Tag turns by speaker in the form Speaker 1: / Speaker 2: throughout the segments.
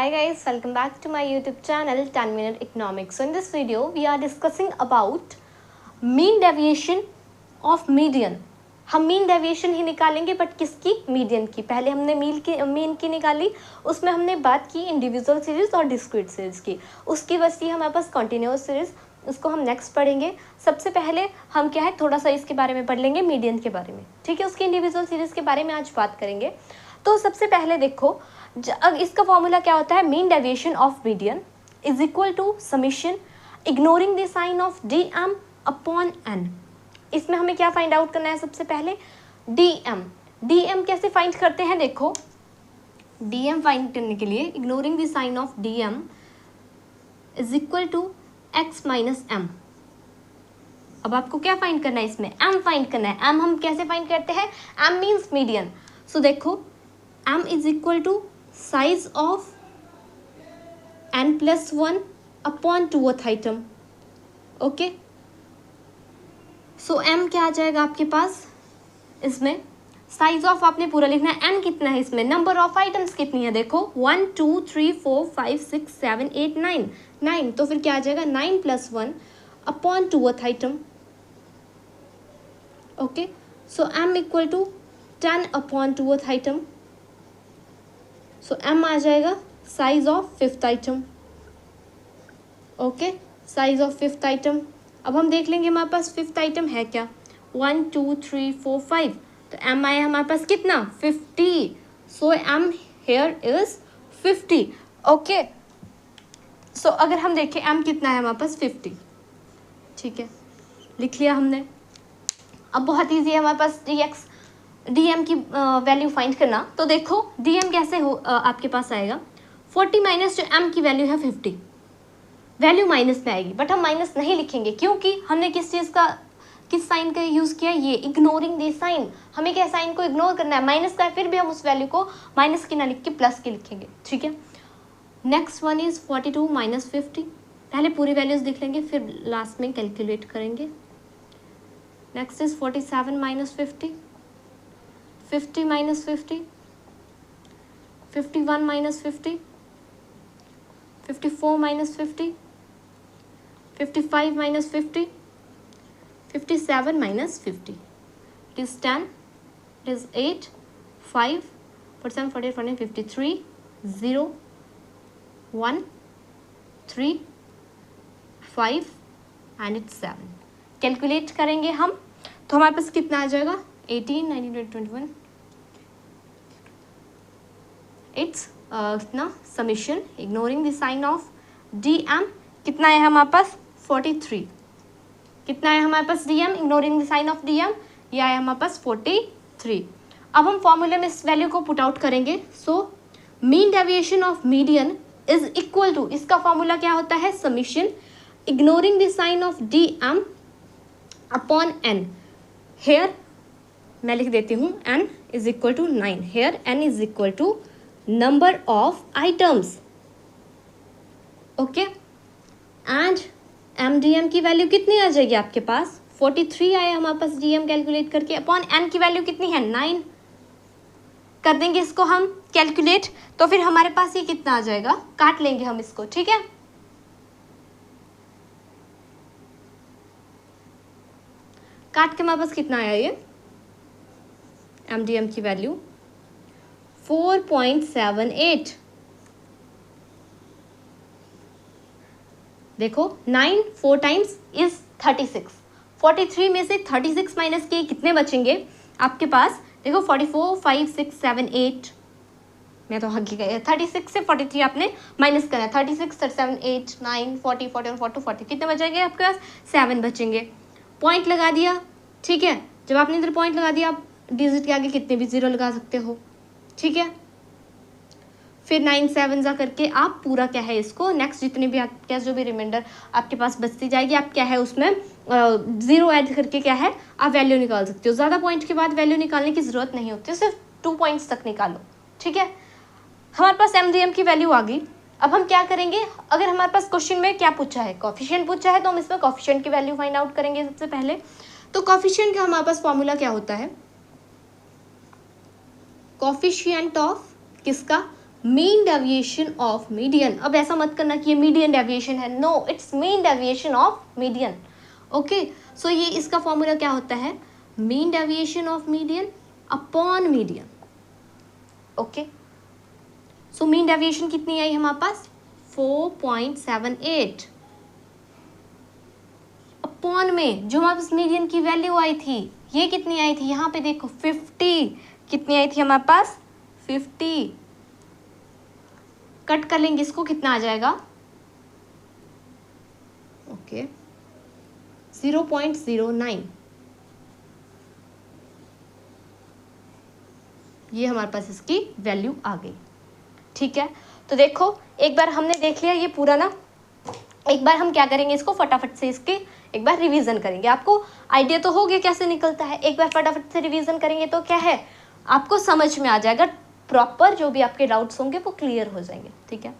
Speaker 1: Hi guys, welcome back to my YouTube channel 10 Minute Economics. So in this video, we are discussing about mean deviation of median. हम mean deviation ही निकालेंगे but किसकी? Median की. पहले हमने mean की निकाली, उसमें हमने बात की इंडिविजुअल सीरीज और डिस्क्रीट सीरीज की. उसकी वजह हमारे पास कॉन्टिन्यूस सीरीज, उसको हम नेक्स्ट पढ़ेंगे. सबसे पहले हम क्या है थोड़ा सा इसके बारे में पढ़ लेंगे, मीडियन के बारे में. ठीक है, उसकी इंडिविजुअल सीरीज के बारे में आज बात करेंगे. तो सबसे पहले देखो, इसका फॉर्मूला क्या होता है? Mean deviation of median is equal to summation ignoring the sign of D M upon N. इसमें हमें क्या फाइंड आउट करना है? सबसे पहले डी एम कैसे फाइंड करते हैं? देखो, डी एम फाइंड करने के लिए ignoring the sign of D M is equal to X minus M. अब आपको क्या फाइंड करना है? इसमें एम फाइंड करना है. एम हम कैसे फाइंड करते हैं? M means median. सो देखो, M is equal to size of n plus 1 upon 2th item. Okay, so m क्या आ जाएगा आपके पास? इसमें साइज ऑफ आपने पूरा लिखना है. n कितना है इसमें? नंबर ऑफ आइटम्स कितनी है? देखो 1 2 3 4 5 6 7 8 9 9. तो फिर क्या आ जाएगा? 9 plus 1 upon 2th item. Okay, so m equal to 10 upon 2th item. So m आ जाएगा size of 5th item. Okay, size of 5th item. अब हम देख लेंगे हमारे पास 5th आइटम है क्या? 1 2 3 4 5. तो m आया हमारे पास कितना? 50. सो m हेयर इज 50. ओके, सो अगर हम देखें m कितना है हमारे पास? 50. ठीक है, लिख लिया हमने. अब बहुत ईजी है हमारे पास डी एम की वैल्यू फाइंड करना. तो देखो डी एम कैसे हो आपके पास आएगा? 40 माइनस जो एम की वैल्यू है 50, वैल्यू माइनस में आएगी. बट हम माइनस नहीं लिखेंगे क्योंकि हमने किस साइन का यूज़ किया? ये इग्नोरिंग दी साइन. हमें क्या साइन को इग्नोर करना है? माइनस का है, फिर भी हम उस वैल्यू को माइनस की ना लिख के प्लस की लिखेंगे. ठीक है, नेक्स्ट वन इज 42 माइनस 50. पहले पूरी वैल्यूज लिख लेंगे, फिर लास्ट में कैलकुलेट करेंगे. Next is 47 minus 50, 50 minus 50, 51 minus 50, 54 minus 50, 55 minus 50, 57 minus 50. It is 10, it is 8, 5, 47, 48, 49, 53, 0, 1, 3, 5 and it's 7. Calculate करेंगे हम तो हमारे पास कितना आ जाएगा? 18, 19, 20, 21. इट्स कितना? Summation ignoring the sign of D M कितना है हमारे पास? 43. कितना है हमारे पास? D M ignoring the sign of D M, ये आया हमारे पास 43. अब हम फॉर्मूले में इस वैल्यू को पुट आउट करेंगे. So mean deviation of median is equal to, इसका फॉर्मूला क्या होता है? Summation ignoring the sign of D M upon N. Here मैं लिख देती हूँ n is equal to 9. Here n is equal to number of items. Okay, and M D M की value कितनी आ जाएगी आपके पास? 43 आया हमारे पास डी एम कैलकुलेट करके. अपॉन एन की वैल्यू कितनी है? 9. कर देंगे इसको हम कैलकुलेट, तो फिर हमारे पास ये कितना आ जाएगा? काट लेंगे हम इसको. ठीक है, काट के हमारे पास कितना आया? ये एम डी एम की वैल्यू 4.78. देखो 9 4 टाइम्स इज 36. 43 में से 36 माइनस किए कितने बचेंगे आपके पास? देखो 44 5 6 7 8. मैं तो हक गई. 36 से 43 आपने माइनस करना है. 36 37 8 9 40 41 42 40 कितने बचेंगे आपके पास? 7 बचेंगे. पॉइंट लगा दिया. ठीक है, जब आपने इधर पॉइंट लगा दिया, आप डिजिट के आगे कितने भी जीरो लगा सकते हो. ठीक है, फिर 9 7 जा करके आप पूरा क्या है इसको नेक्स्ट जितने भी आपके जो भी रिमाइंडर आपके पास बचती जाएगी, आप क्या है उसमें जीरो ऐड करके क्या है आप वैल्यू निकाल सकते हो. ज़्यादा पॉइंट के बाद वैल्यू निकालने की ज़रूरत नहीं होती, सिर्फ 2 पॉइंट्स तक निकालो. ठीक है, हमारे पास एम डी एम की वैल्यू आ गई. अब हम क्या करेंगे? अगर हमारे पास क्वेश्चन में क्या पूछा है? कॉफिशिएंट पूछा है, तो हम इसमें कॉफिशिएंट की वैल्यू फाइंड आउट करेंगे सबसे पहले. तो कॉफिशिएंट का हमारे पास फॉर्मूला क्या होता है? कॉफिशिएंट ऑफ किसका? Mean deviation of median. अब ऐसा मत करना कि ये मीडियन डेविएशन है, no, it's mean deviation of median. Okay, so ये इसका फॉर्मूला क्या होता है, mean deviation of median upon median. Okay, so mean deviation कितनी आई हमारे पास, 4.78 अपॉन में जो हमारे पास मीडियन की वैल्यू आई थी, ये कितनी आई थी, यहाँ पे देखो 50, कितनी आई थी हमारे पास 50, कट कर लेंगे इसको, कितना आ जाएगा, ओके 0.09, ये हमारे पास इसकी वैल्यू आ गई। ठीक है, तो देखो एक बार हमने देख लिया ये पूरा ना, एक बार हम क्या करेंगे, इसको फटाफट से इसके एक बार रिवीजन करेंगे। आपको आइडिया तो हो गया कैसे निकलता है, एक बार फटाफट से रिवीजन करेंगे तो क्या है, आपको समझ में आ जाएगा, प्रॉपर जो भी आपके डाउट्स होंगे वो क्लियर हो जाएंगे। ठीक है,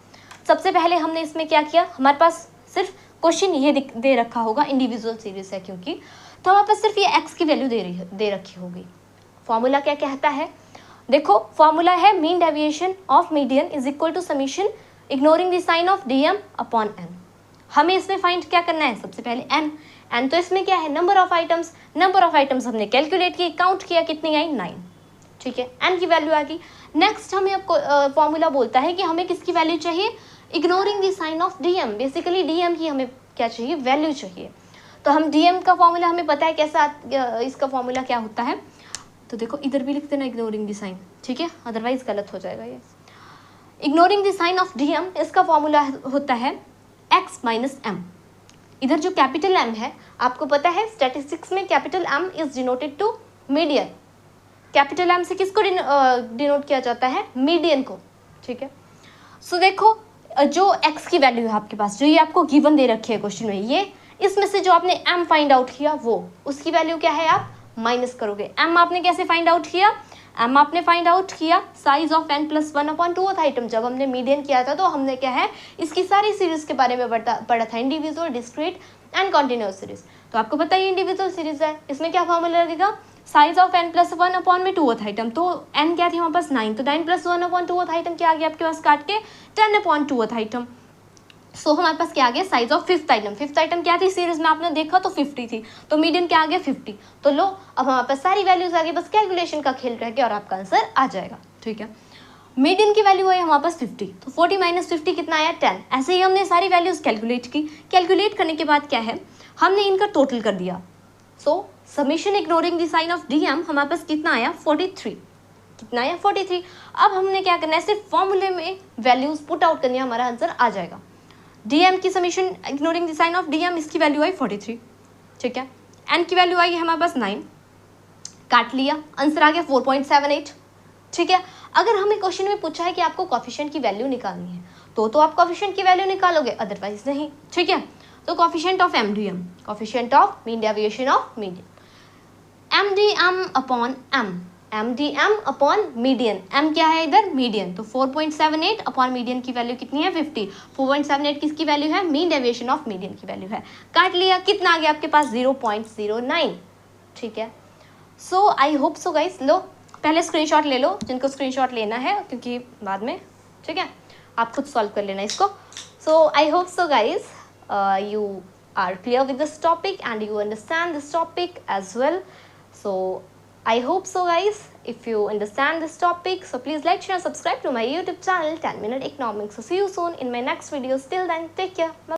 Speaker 1: सबसे पहले हमने इसमें क्या किया, हमारे पास सिर्फ क्वेश्चन ये दे रखा होगा, इंडिविजुअल सीरीज है क्योंकि, तो हमारे पास सिर्फ ये एक्स की वैल्यू दे रखी होगी। फॉर्मूला क्या कहता है, देखो फॉर्मूला है mean deviation of median is equal to summation ignoring the sign of DM upon N. हमें इसमें फाइंड क्या करना है, सबसे पहले एन, एन तो इसमें क्या है, number of items, number of items हमने कैलकुलेट किए, काउंट किया, कितनी आई 9। ठीक है, एन की वैल्यू आ गई। नेक्स्ट हमें आपको फॉर्मूला बोलता है कि हमें किसकी वैल्यू चाहिए, ignoring the sign of DM, basically DM की हमें क्या चाहिए, वैल्यू चाहिए। तो हम डीएम का फॉर्मूला हमें पता है कैसा, इसका फॉर्मूला क्या होता है, तो देखो इधर भी लिख देना इग्नोरिंग द साइन, ठीक है, अदरवाइज गलत हो जाएगा ये। Ignoring the sign of DM, इसका फॉर्मूला होता है x माइनस एम। इधर जो कैपिटल एम है, आपको पता है स्टैटिस्टिक्स में capital M is denoted to median. Capital M से किसको डिनोट किया जाता है, मीडियन को। ठीक है, सो देखो जो x की वैल्यू है आपके पास, जो ये आपको गिवन दे रखी है क्वेश्चन में, ये इसमें से जो आपने m फाइंड आउट किया वो, उसकी वैल्यू क्या है, आप माइनस करोगे। m आपने कैसे फाइंड आउट किया, m आपने फाइंड आउट किया size of n plus 1/2 item. जब हमने मीडियन किया था तो हमने क्या है, इसकी सारी सीरीज के बारे में पढ़ा था, individual, discrete and continuous series. तो आपको पता है इंडिविजुअल सीरीज है, इसमें क्या फॉर्मूला लगेगा, size of n plus 1/2 item. तो n क्या थी हमारे पास 9, तो 9 प्लस 1/2 आइटम क्या आ गया आपके पास, काट के 10/2 आइटम। सो हमारे पास क्या आ गया, size of fifth item. Fifth item क्या थी सीरीज में, आपने देखा तो 50 थी, तो मीडियन क्या आ गया 50। तो लो अब हमारे पास सारी वैल्यूज आ गई, बस कैलकुलेशन का खेल रह गया और आपका आंसर आ जाएगा। ठीक है, मीडियन की वैल्यू है हमारे पास 50, तो 40 माइनस 50 कितना आया 10। ऐसे ही हमने सारी वैल्यूज कैलकुलेट की, कैलकुलेट करने के बाद क्या है, हमने इनका टोटल कर दिया। So summation ignoring the sign of DM हमारे पास कितना आया 43, कितना आया 43। अब हमने क्या करना है, सिर्फ फॉर्मूले में वैल्यूज पुट आउट करनी है, हमारा आंसर आ जाएगा। डीएम की summation ignoring the sign of DM, इसकी वैल्यू आई 43। ठीक है, एन की वैल्यू आई हमारे पास 9, काट लिया, आंसर आ गया 4.78। ठीक है, अगर हमें क्वेश्चन में पूछा है कि आपको कोफिशिएंट की वैल्यू निकालनी है तो आप कोफिशिएंट की वैल्यू निकालोगे, अदरवाइज नहीं। ठीक है, तो coefficient of MDM, coefficient of mean deviation of median, MDM upon M, MDM upon median, M क्या है इधर मीडियन, तो 4.78 अपॉन मीडियन की वैल्यू कितनी है 50। 4.78 किसकी वैल्यू है, मीन डेविएशन ऑफ मीडियन की वैल्यू है, काट लिया, कितना आ गया आपके पास 0.09। ठीक है, सो आई होप सो गाइस, लो पहले स्क्रीनशॉट ले लो जिनको स्क्रीनशॉट लेना है, क्योंकि बाद में ठीक है आप खुद सॉल्व कर लेना इसको। So I hope so guys you are clear with this topic and you understand this topic as well. So I hope so guys, if you understand this topic, so please like, share, subscribe to my YouTube channel 10 Minute Economics. So see you soon in my next videos. Till then, take care. Bye.